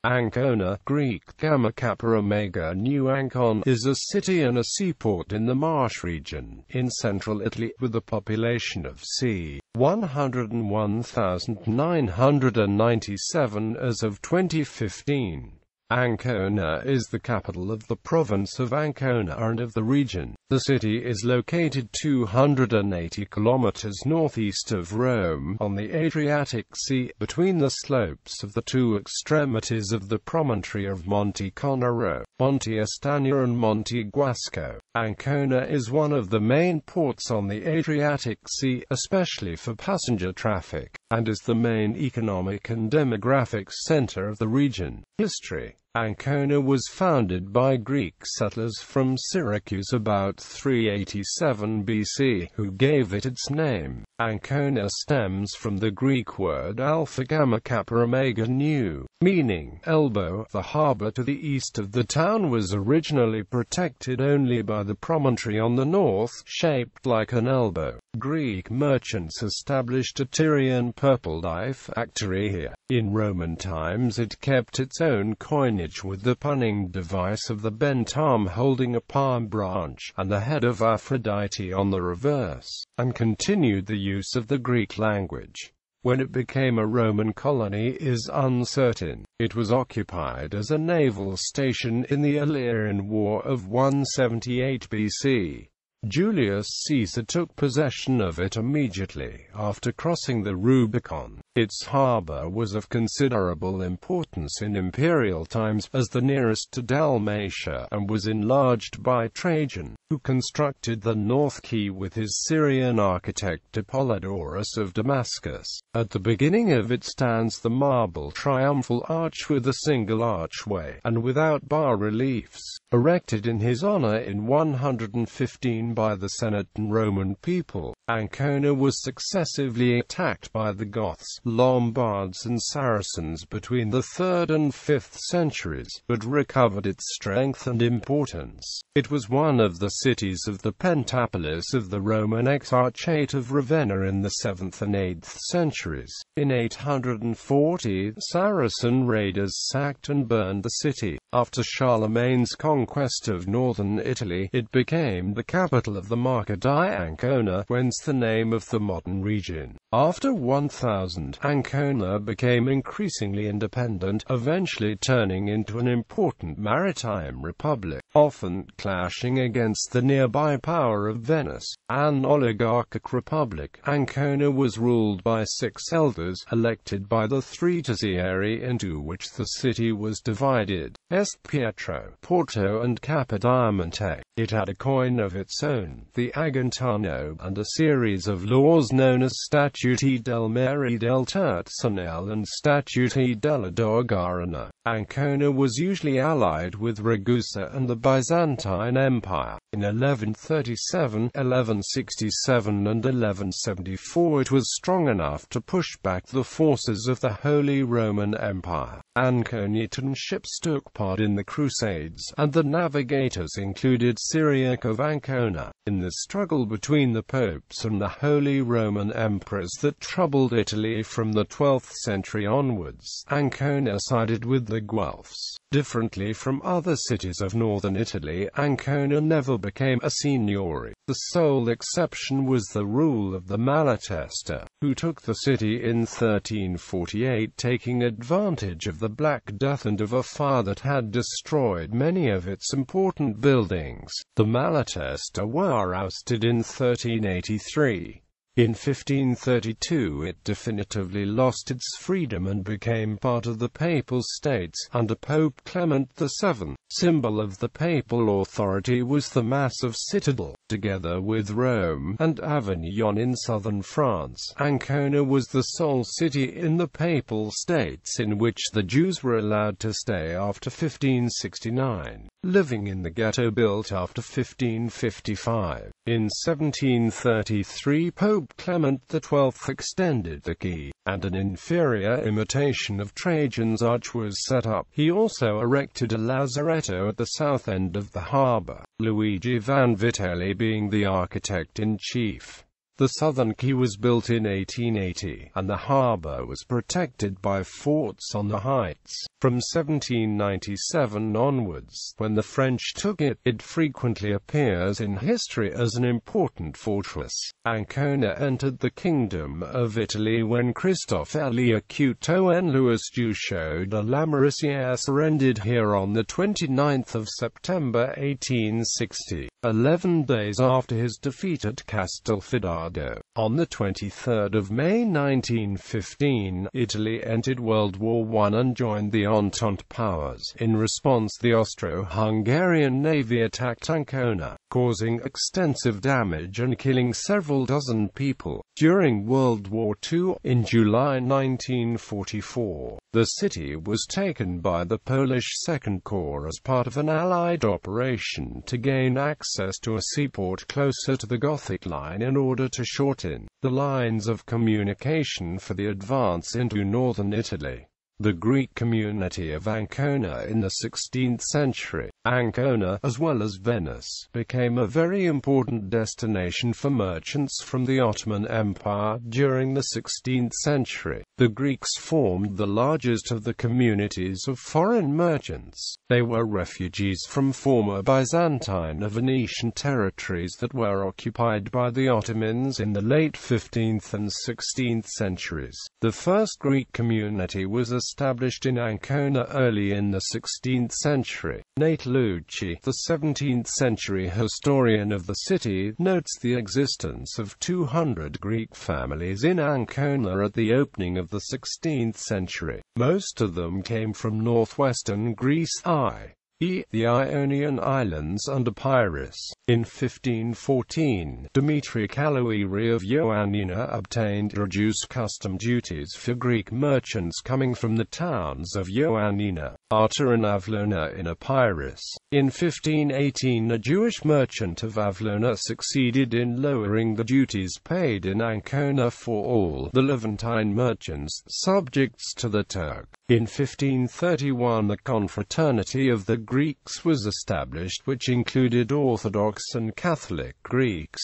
Ancona, Greek, Gamma Kappa Omega Nu Ankon, is a city and a seaport in the Marche region, in central Italy, with a population of c. 101,997 as of 2015. Ancona is the capital of the province of Ancona and of the region. The city is located 280 kilometers northeast of Rome, on the Adriatic Sea, between the slopes of the two extremities of the promontory of Monte Conero, Monte Astagno and Monte Guasco. Ancona is one of the main ports on the Adriatic Sea, especially for passenger traffic, and is the main economic and demographic center of the region. History. Ancona was founded by Greek settlers from Syracuse about 387 BC, who gave it its name. Ancona stems from the Greek word Alpha Gamma Kappa Omega Nu, meaning elbow. The harbor to the east of the town was originally protected only by the promontory on the north, shaped like an elbow. Greek merchants established a Tyrian purple dye factory here. In Roman times it kept its own coinage with the punning device of the bent arm holding a palm branch, and the head of Aphrodite on the reverse, and continued the use of the Greek language. When it became a Roman colony is uncertain. It was occupied as a naval station in the Illyrian War of 178 BC. Julius Caesar took possession of it immediately after crossing the Rubicon. Its harbor was of considerable importance in imperial times, as the nearest to Dalmatia, and was enlarged by Trajan, who constructed the North Quay with his Syrian architect Apollodorus of Damascus. At the beginning of it stands the marble triumphal arch with a single archway, and without bas-reliefs, erected in his honor in 115 by the Senate and Roman people. Ancona was successively attacked by the Goths, Lombards and Saracens between the 3rd and 5th centuries, but recovered its strength and importance. It was one of the cities of the Pentapolis of the Roman Exarchate of Ravenna in the 7th and 8th centuries. In 840, Saracen raiders sacked and burned the city. After Charlemagne's conquest of northern Italy, it became the capital of the Marche-di Ancona, whence the name of the modern region. After 1000, Ancona became increasingly independent, eventually turning into an important maritime republic, often clashing against the nearby power of Venice. An oligarchic republic, Ancona was ruled by 6 elders, elected by the 3 tertiarii into which the city was divided: Est Pietro, Porto and Capodimonte. It had a coin of its own, the Agantano, and a series of laws known as Statuti del Mare del Terzonale and Statuti della Dogarana. Ancona was usually allied with Ragusa and the Byzantine Empire. In 1137, 1167 and 1174 it was strong enough to push back the forces of the Holy Roman Empire. Anconitan ships took part in the Crusades, and the navigators included Cyriac of Ancona. In the struggle between the popes and the Holy Roman emperors that troubled Italy from the 12th century onwards, Ancona sided with the Guelphs. Differently from other cities of northern Italy, Ancona never became a signory. The sole exception was the rule of the Malatesta, who took the city in 1348, taking advantage of the Black Death and of a fire that had destroyed many of its important buildings. The Malatesta were ousted in 1383. In 1532 it definitively lost its freedom and became part of the Papal States, under Pope Clement VII. Symbol of the papal authority was the massive citadel. Together with Rome and Avignon in southern France, Ancona was the sole city in the Papal States in which the Jews were allowed to stay after 1569, living in the ghetto built after 1555. In 1733 Pope Clement XII extended the quay, and an inferior imitation of Trajan's arch was set up. He also erected a lazaretto at the south end of the harbour, Luigi Vanvitelli being the architect-in-chief. The southern quay was built in 1880, and the harbour was protected by forts on the heights. From 1797 onwards, when the French took it, it frequently appears in history as an important fortress. Ancona entered the Kingdom of Italy when Christophe Elia Couto and Louis Duchaux de la Maricière surrendered here on the 29th of September 1860, 11 days after his defeat at Castelfidardo. On the 23rd of May 1915, Italy entered World War I and joined the Entente powers. In response, the Austro-Hungarian navy attacked Ancona, causing extensive damage and killing several dozen people. During World War II, in July 1944, the city was taken by the Polish Second Corps as part of an Allied operation to gain access to a seaport closer to the Gothic Line in order to shorten the lines of communication for the advance into northern Italy. The Greek community of Ancona in the 16th century, Ancona, as well as Venice, became a very important destination for merchants from the Ottoman Empire during the 16th century. The Greeks formed the largest of the communities of foreign merchants. They were refugees from former Byzantine and Venetian territories that were occupied by the Ottomans in the late 15th and 16th centuries. The first Greek community was established in Ancona early in the 16th century. Nate Lucci, the 17th-century historian of the city, notes the existence of 200 Greek families in Ancona at the opening of the 16th century. Most of them came from northwestern Greece, i.e., the Ionian Islands and Epirus. In 1514, Dimitri Kaloiri of Ioannina obtained reduced custom duties for Greek merchants coming from the towns of Ioannina, Arta and Avlona in Epirus. In 1518, a Jewish merchant of Avlona succeeded in lowering the duties paid in Ancona for all the Levantine merchants subjects to the Turk. In 1531, the Confraternity of the Greeks was established, which included Orthodox and Catholic Greeks.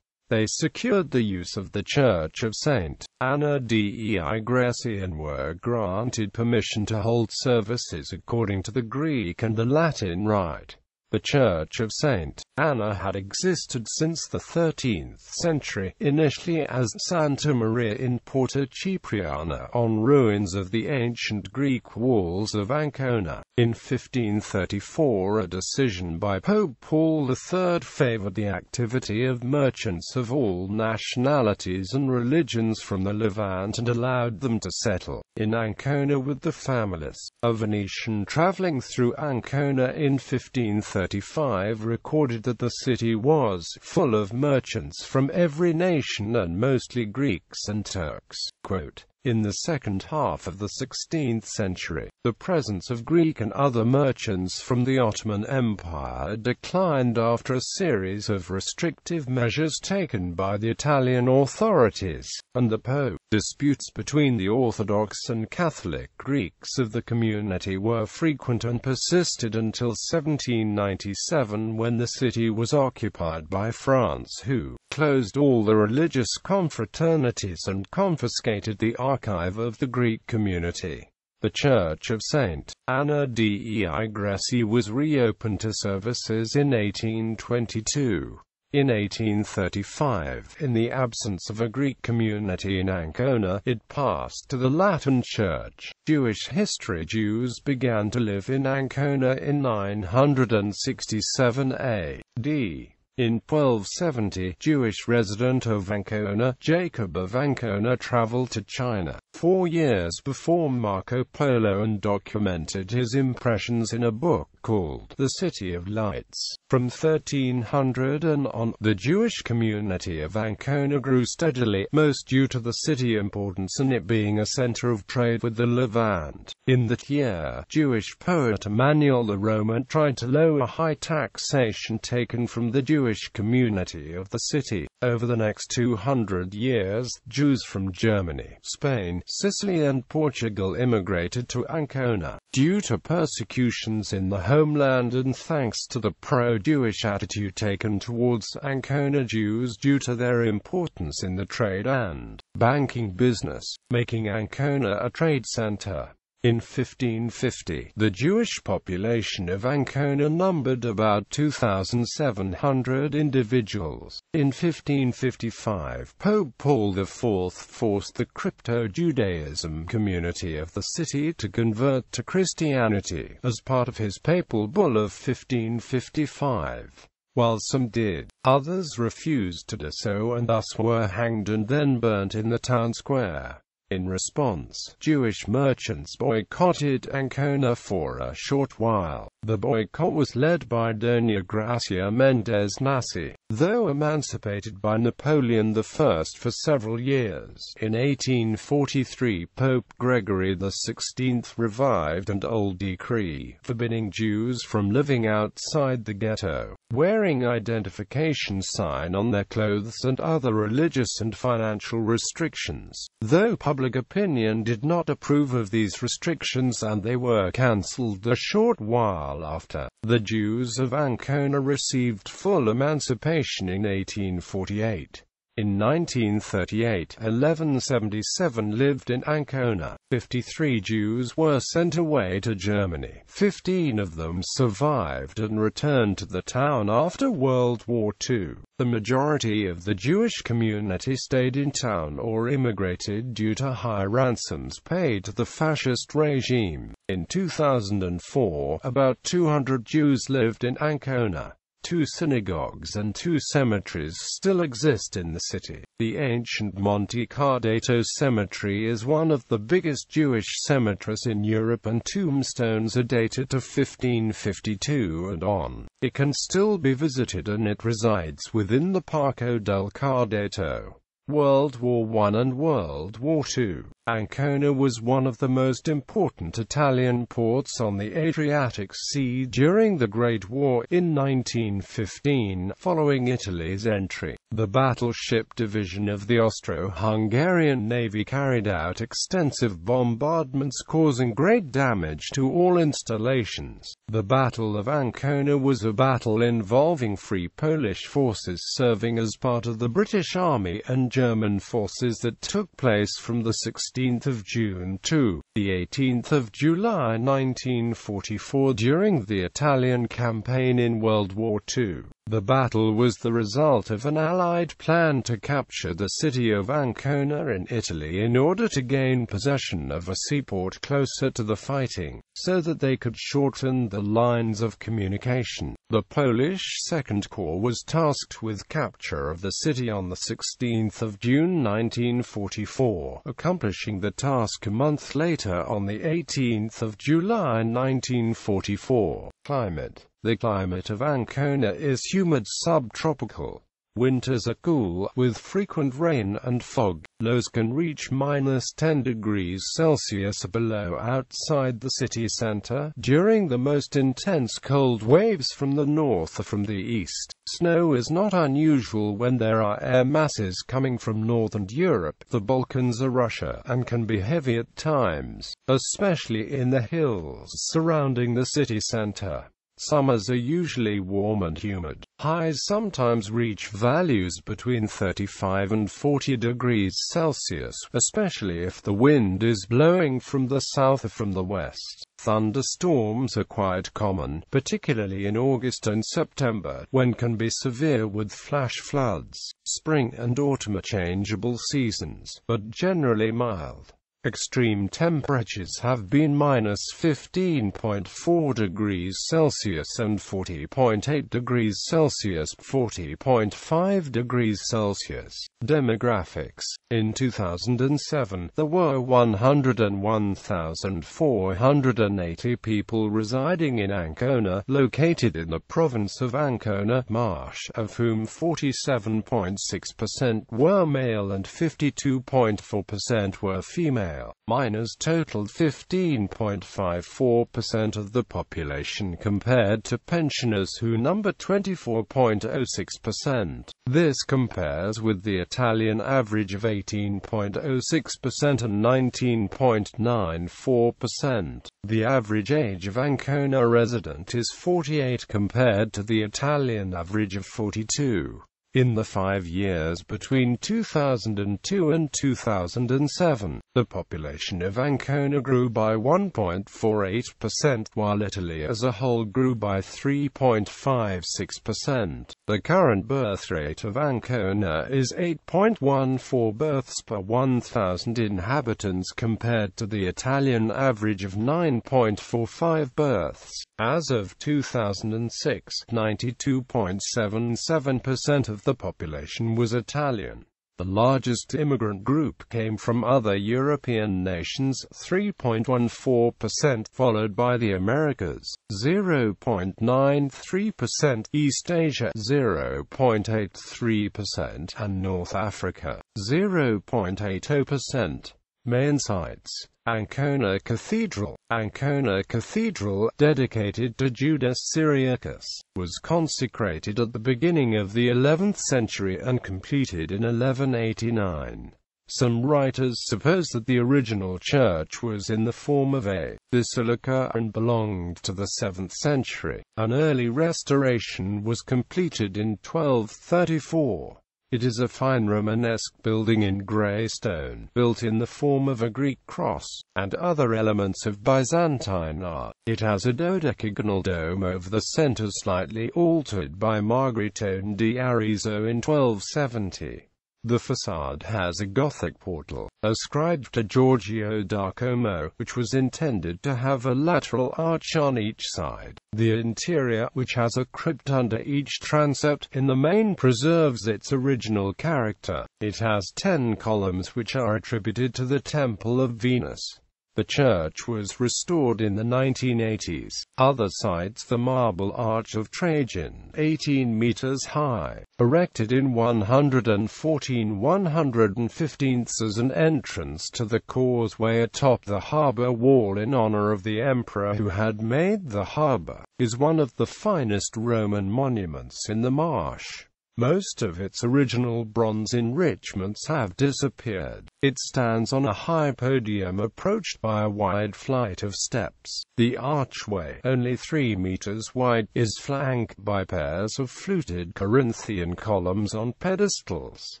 They secured the use of the Church of St. Anna dei Greci and were granted permission to hold services according to the Greek and the Latin rite. The Church of St. Anna had existed since the 13th century, initially as Santa Maria in Porta Cipriana, on ruins of the ancient Greek walls of Ancona. In 1534, a decision by Pope Paul III favored the activity of merchants of all nationalities and religions from the Levant and allowed them to settle in Ancona with the families. A Venetian traveling through Ancona in 1535 recorded that the city was full of merchants from every nation and mostly Greeks and Turks. Quote, in the second half of the 16th century, the presence of Greek and other merchants from the Ottoman Empire declined after a series of restrictive measures taken by the Italian authorities and the Pope. Disputes between the Orthodox and Catholic Greeks of the community were frequent and persisted until 1797, when the city was occupied by France, who closed all the religious confraternities and confiscated the archive of the Greek community. The Church of St. Anna dei Greci was reopened to services in 1822. In 1835, in the absence of a Greek community in Ancona, it passed to the Latin Church. Jewish history: Jews began to live in Ancona in 967 A.D. In 1270, Jewish resident of Ancona, Jacob of Ancona, traveled to China 4 years before Marco Polo and documented his impressions in a book called The City of Lights. From 1300 and on, the Jewish community of Ancona grew steadily, most due to the city importance and it being a center of trade with the Levant. In that year, Jewish poet Emmanuel the Roman tried to lower high taxation taken from the Jewish community of the city. Over the next 200 years, Jews from Germany, Spain, Sicily and Portugal immigrated to Ancona. Due to persecutions in the homeland, and thanks to the pro-Jewish attitude taken towards Ancona Jews due to their importance in the trade and banking business, making Ancona a trade center. In 1550, the Jewish population of Ancona numbered about 2,700 individuals. In 1555, Pope Paul IV forced the crypto-Judaism community of the city to convert to Christianity, as part of his papal bull of 1555. While some did, others refused to do so and thus were hanged and then burnt in the town square. In response, Jewish merchants boycotted Ancona for a short while. The boycott was led by Doña Gracia Mendez Nasi, though emancipated by Napoleon I for several years. In 1843, Pope Gregory XVI revived an old decree forbidding Jews from living outside the ghetto, wearing identification sign on their clothes, and other religious and financial restrictions, though public opinion did not approve of these restrictions and they were cancelled a short while after. The Jews of Ancona received full emancipation in 1848. In 1938, 1177 lived in Ancona. 53 Jews were sent away to Germany. 15 of them survived and returned to the town after World War II. The majority of the Jewish community stayed in town or immigrated due to high ransoms paid to the fascist regime. In 2004, about 200 Jews lived in Ancona. 2 synagogues and 2 cemeteries still exist in the city. The ancient Monte Conero cemetery is one of the biggest Jewish cemeteries in Europe, and tombstones are dated to 1552 and on. It can still be visited and it resides within the Parco del Cardeto. World War I and World War II. Ancona was one of the most important Italian ports on the Adriatic Sea during the Great War in 1915, following Italy's entry. The battleship division of the Austro-Hungarian Navy carried out extensive bombardments, causing great damage to all installations. The Battle of Ancona was a battle involving Free Polish forces serving as part of the British Army and German forces that took place from the 16th of June to the 18th of July 1944 during the Italian campaign in World War II. The battle was the result of an Allied plan to capture the city of Ancona in Italy in order to gain possession of a seaport closer to the fighting, so that they could shorten the lines of communication. The Polish Second Corps was tasked with capture of the city on the 16th of June 1944, accomplishing the task a month later on the 18th of July 1944. Climate. The climate of Ancona is humid subtropical. Winters are cool, with frequent rain and fog. Lows can reach -10 degrees Celsius or below outside the city center, during the most intense cold waves from the north or from the east. Snow is not unusual when there are air masses coming from northern Europe, the Balkans or Russia, and can be heavy at times, especially in the hills surrounding the city center. Summers are usually warm and humid. Highs sometimes reach values between 35 and 40 degrees Celsius, especially if the wind is blowing from the south or from the west. Thunderstorms are quite common, particularly in August and September, when can be severe with flash floods. Spring and autumn are changeable seasons, but generally mild. Extreme temperatures have been -15.4 degrees Celsius and 40.8 degrees Celsius, 40.5 degrees Celsius. Demographics. In 2007, there were 101,480 people residing in Ancona, located in the province of Ancona, Marche, of whom 47.6% were male and 52.4% were female. scale. Miners totaled 15.54% of the population compared to pensioners who number 24.06%. This compares with the Italian average of 18.06% and 19.94%. The average age of Ancona resident is 48 compared to the Italian average of 42. In the 5 years between 2002 and 2007, the population of Ancona grew by 1.48%, while Italy as a whole grew by 3.56%. The current birth rate of Ancona is 8.14 births per 1,000 inhabitants compared to the Italian average of 9.45 births. As of 2006, 92.77% of the population was Italian. The largest immigrant group came from other European nations, 3.14%, followed by the Americas, 0.93%, East Asia, 0.83%, and North Africa, 0.80%. Main sites: Ancona Cathedral. Ancona Cathedral, dedicated to Judas Syriacus, was consecrated at the beginning of the 11th century and completed in 1189. Some writers suppose that the original church was in the form of a basilica and belonged to the 7th century. An early restoration was completed in 1234. It is a fine Romanesque building in grey stone, built in the form of a Greek cross, and other elements of Byzantine art. It has a dodecagonal dome over the centre slightly altered by Margherita di Arezzo in 1270. The facade has a Gothic portal, ascribed to Giorgio da Como, which was intended to have a lateral arch on each side. The interior, which has a crypt under each transept, in the main preserves its original character. It has 10 columns which are attributed to the Temple of Venus. The church was restored in the 1980s. Other sites: the Marble Arch of Trajan, 18 meters high, erected in 115 as an entrance to the causeway atop the harbour wall in honor of the emperor who had made the harbour, is one of the finest Roman monuments in the Marche. Most of its original bronze enrichments have disappeared. It stands on a high podium approached by a wide flight of steps. The archway, only 3 meters wide, is flanked by pairs of fluted Corinthian columns on pedestals.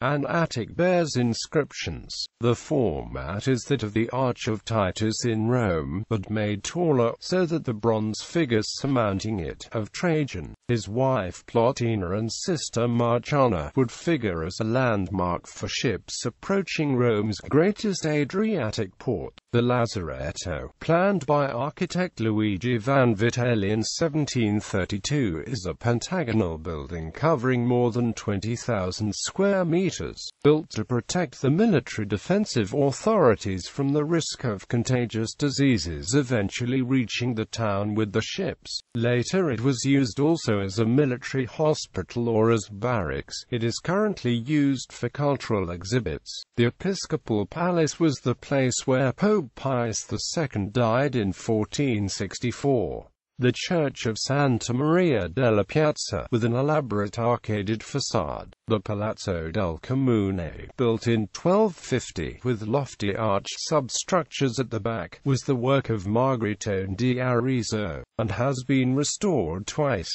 An attic bears inscriptions. The format is that of the Arch of Titus in Rome, but made taller, so that the bronze figures surmounting it, of Trajan, his wife Plotina and sister Marche, would figure as a landmark for ships approaching Rome's greatest Adriatic port. The Lazaretto, planned by architect Luigi Vanvitelli in 1732, is a pentagonal building covering more than 20,000 square meters, built to protect the military defensive authorities from the risk of contagious diseases eventually reaching the town with the ships. Later it was used also as a military hospital or as barracks. It is currently used for cultural exhibits. The Episcopal Palace was the place where Pope Pius II died in 1464. The Church of Santa Maria della Piazza, with an elaborate arcaded facade. The Palazzo del Comune, built in 1250, with lofty arched substructures at the back, was the work of Margherita di Arezzo, and has been restored twice.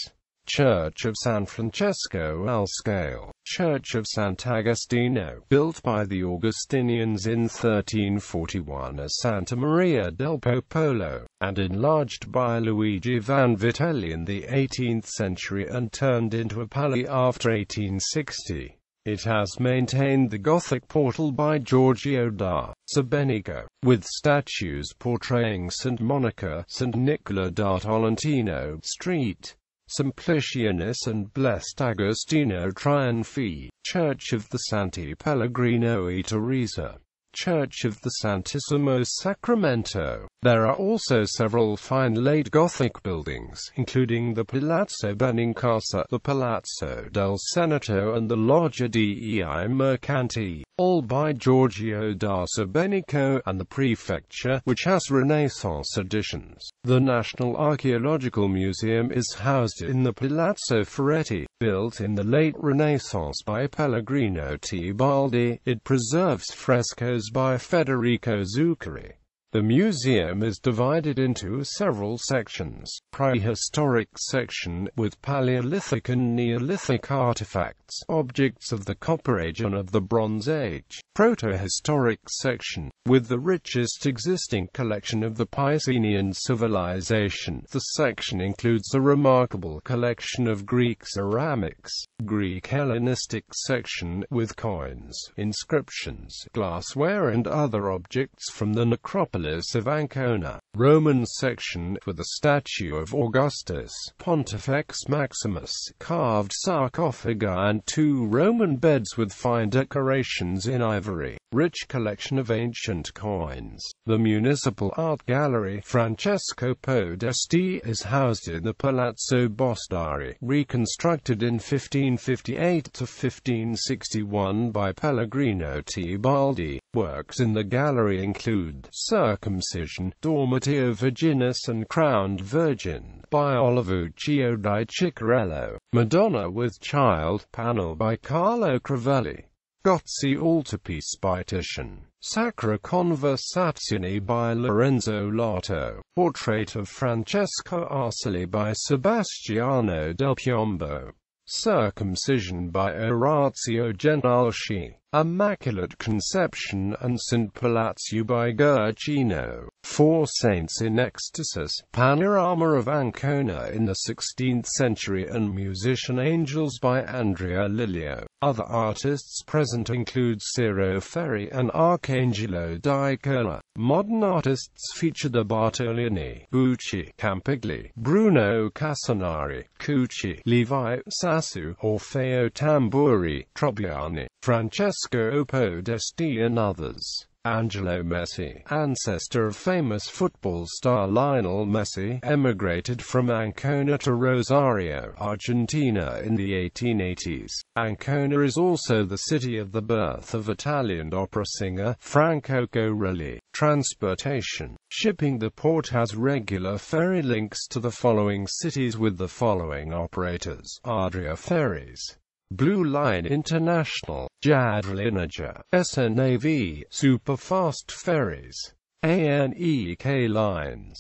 Church of San Francesco al Scale. Church of Sant'Agostino, built by the Augustinians in 1341 as Santa Maria del Popolo, and enlarged by Luigi Vanvitelli in the 18th century and turned into a palace after 1860. It has maintained the Gothic portal by Giorgio da Sebenico, with statues portraying St. Monica, St. Nicola da Tolentino, St. Simplicianus and Blessed Agostino Triunfi. Church of the Santi Pellegrino e Teresa. Church of the Santissimo Sacramento. There are also several fine late Gothic buildings, including the Palazzo Benincasa, the Palazzo del Senato and the Loggia dei Mercanti. all by Giorgio da Sebenico, and the prefecture, which has Renaissance additions. The National Archaeological Museum is housed in the Palazzo Ferretti, built in the late Renaissance by Pellegrino Tebaldi. It preserves frescoes by Federico Zuccari. The museum is divided into several sections. Prehistoric section, with Paleolithic and Neolithic artifacts, objects of the Copper Age and of the Bronze Age. Protohistoric section, with the richest existing collection of the Piscean civilization. The section includes a remarkable collection of Greek ceramics. Greek Hellenistic section, with coins, inscriptions, glassware and other objects from the necropolis of Ancona. Roman section, with a statue of Augustus, Pontifex Maximus, carved sarcophagi and 2 Roman beds with fine decorations in ivory. Rich collection of ancient coins. The Municipal Art Gallery Francesco Podesti is housed in the Palazzo Bostari, reconstructed in 1558 to 1561 by Pellegrino Tebaldi. Works in the gallery include Circumcision, Dormitio Virginis and Crowned Virgin, by Olivuccio di Ciccarello. Madonna with Child, panel by Carlo Crivelli. Gozzi altarpiece by Titian. Sacra Conversazione by Lorenzo Lotto. Portrait of Francesco Arceli by Sebastiano del Piombo. Circumcision by Orazio Genalschi. Immaculate Conception and St. Palazzo by Guercino. 4 Saints in Ecstasis. Panorama of Ancona in the 16th century and Musician Angels by Andrea Lilio. Other artists present include Ciro Ferri and Arcangelo di Cola. Modern artists feature the Bartolini, Bucci, Campigli, Bruno Casanari, Cucci, Levi Sassu, Orfeo Tamburi, Trobiani, Francesco Podesti and others. Angelo Messi, ancestor of famous football star Lionel Messi, emigrated from Ancona to Rosario, Argentina in the 1880s. Ancona is also the city of the birth of Italian opera singer Franco Corelli. Transportation. Shipping. The port has regular ferry links to the following cities with the following operators: Adria Ferries, Blue Line International, Jadrlinaja, SNAV, Superfast Ferries, ANEK Lines,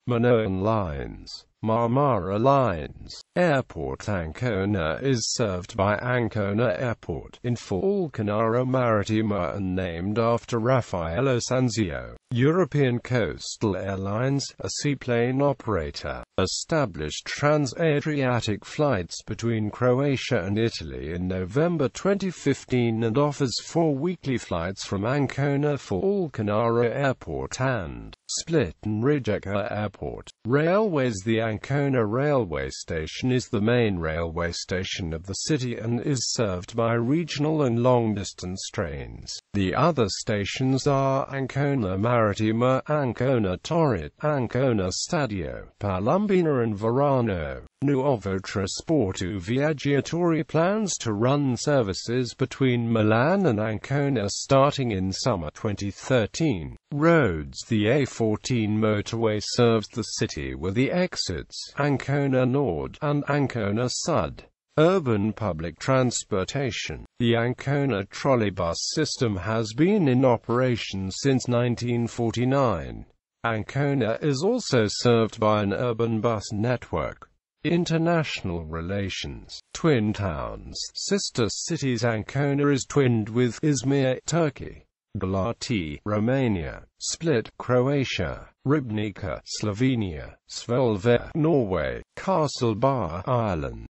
Minoan Lines, Marmara Lines. Airport. Ancona is served by Ancona Airport, in Falconaro Marittima and named after Raffaello Sanzio. European Coastal Airlines, a seaplane operator, established trans-Adriatic flights between Croatia and Italy in November 2015 and offers 4 weekly flights from Ancona, Falconaro Airport and Split and Rijeka Airport. Railways. The Ancona railway station is the main railway station of the city and is served by regional and long-distance trains. The other stations are Ancona Marittima, Ancona Torrid, Ancona Stadio, Palombina and Verano. Nuovo Trasporto Viaggiatori plans to run services between Milan and Ancona starting in summer 2013. Roads. The A14 motorway serves the city with the exits Ancona Nord and Ancona Sud. Urban public transportation. The Ancona trolleybus system has been in operation since 1949. Ancona is also served by an urban bus network. International relations. Twin towns. Sister cities. Ancona is twinned with Izmir, Turkey, Galati, Romania, Split, Croatia, Ribnica, Slovenia, Svolvær, Norway, Castlebar, Ireland.